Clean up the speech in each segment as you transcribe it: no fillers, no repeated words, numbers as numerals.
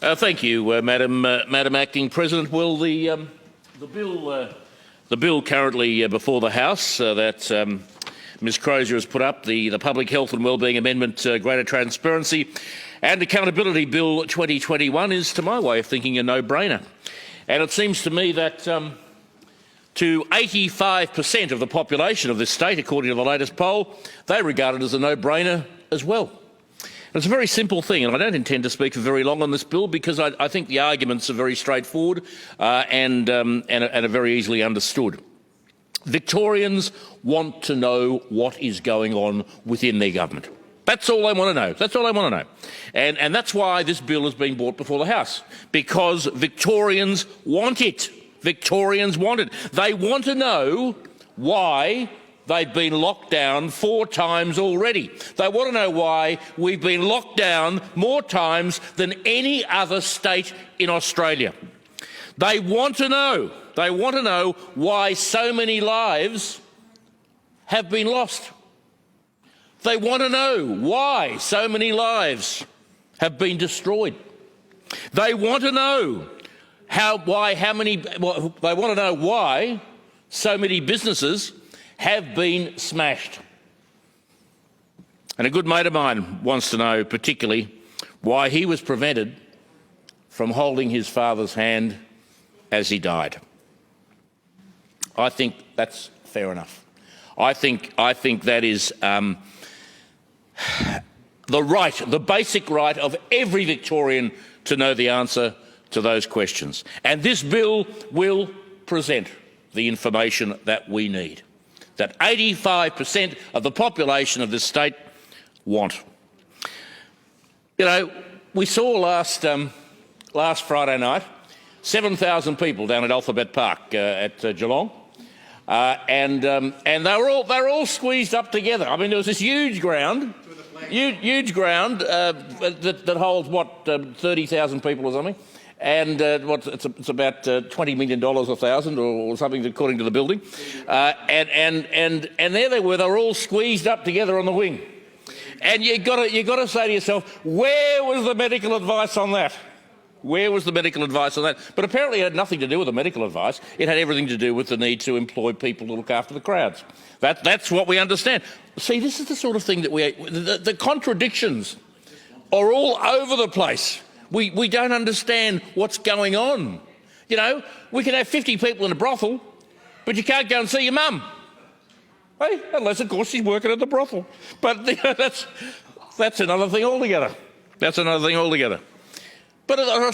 Thank you, Madam Acting President. Well, the bill currently before the House that Ms Crozier has put up, the Public Health and Wellbeing Amendment, Greater Transparency and Accountability Bill 2021, is, to my way of thinking, a no-brainer. And it seems to me that to 85% of the population of this state, according to the latest poll, they regard it as a no-brainer as well. And it's a very simple thing, and I don't intend to speak for very long on this bill because I think the arguments are very straightforward and are very easily understood. Victorians want to know what is going on within their government. That's all they want to know. That's all they want to know. And that's why this bill has been brought before the House, because Victorians want it. Victorians want it. They want to know why they've been locked down 4 times already. They want to know why we've been locked down more times than any other state in Australia. They want to know. They want to know why so many lives have been lost. They want to know why so many lives have been destroyed. They want to know why so many businesses have been smashed. And a good mate of mine wants to know particularly why he was prevented from holding his father's hand as he died. I think that's fair enough. I think that is the basic right of every Victorian to know the answer to those questions. And this bill will present the information that we need, that 85% of the population of this state want. You know, we saw last Friday night 7,000 people down at Alphabet Park at Geelong, and they were all squeezed up together. I mean, there was this huge ground, that holds what 30,000 people or something. And it's about $20 million a thousand or something, according to the building. And there they were all squeezed up together on the wing. And you got to say to yourself, where was the medical advice on that? Where was the medical advice on that? But apparently it had nothing to do with the medical advice. It had everything to do with the need to employ people to look after the crowds. That's what we understand. See, this is the sort of thing that the contradictions are all over the place. We don't understand what's going on. You know, we can have 50 people in a brothel, but you can't go and see your mum. Hey, unless, of course, she's working at the brothel. But that's another thing altogether. That's another thing altogether. But there are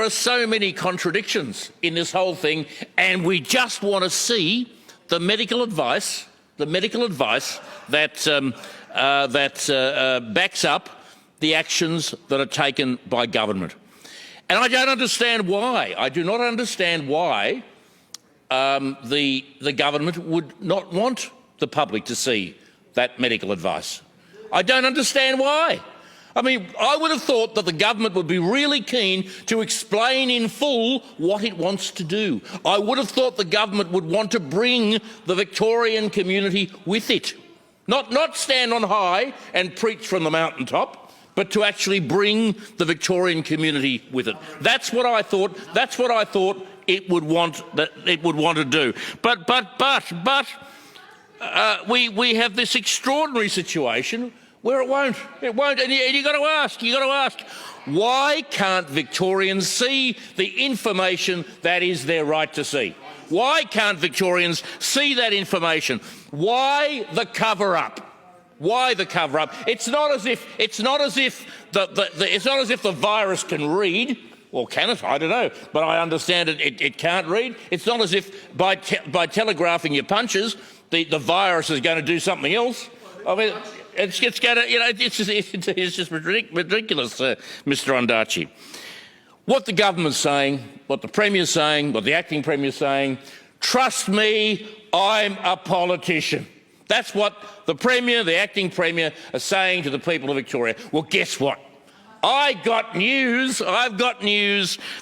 so many contradictions in this whole thing, and we just want to see the medical advice that backs up the actions that are taken by government. And I don't understand why. I do not understand why the government would not want the public to see that medical advice. I don't understand why. I mean, I would have thought that the government would be really keen to explain in full what it wants to do. I would have thought the government would want to bring the Victorian community with it. Not stand on high and preach from the mountaintop, but to actually bring the Victorian community with it. That's what I thought. That's what I thought it would want. That it would want to do. But we have this extraordinary situation where it won't. It won't. And you got to ask. Why can't Victorians see the information that is their right to see? Why can't Victorians see that information? Why the cover-up? Why the cover-up? It's not as if the virus can read, or can it? I don't know. But I understand it can't read. It's not as if by telegraphing your punches, the virus is going to do something else. I mean, it's going to, you know, it's just ridiculous, Mr. Ondarchi. What the government's saying, what the Premier's saying, what the Acting Premier's saying, trust me, I'm a politician. That's what the Premier, the Acting Premier, are saying to the people of Victoria. Well, guess what? I've got news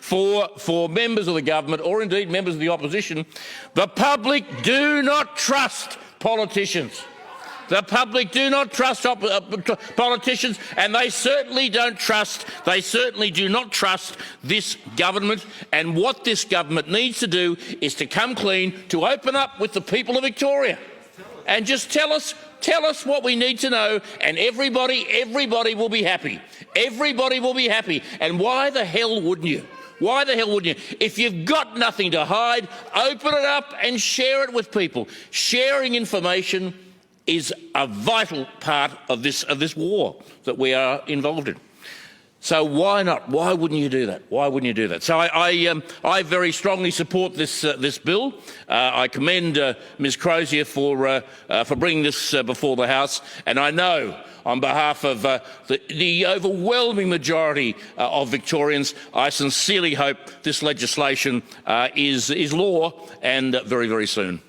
for members of the government, or indeed members of the opposition. The public do not trust politicians. The public do not trust politicians, and they certainly do not trust this government. And what this government needs to do is to come clean, to open up with the people of Victoria, and just tell us what we need to know, and everybody will be happy. Everybody will be happy. And why the hell wouldn't you? Why the hell wouldn't you? If you've got nothing to hide, open it up and share it with people. Sharing information is a vital part of this war that we are involved in. So why not? Why wouldn't you do that? Why wouldn't you do that? So I very strongly support this bill. I commend Ms Crozier for bringing this before the House, and I know on behalf of the overwhelming majority of Victorians, I sincerely hope this legislation is law, and very, very soon.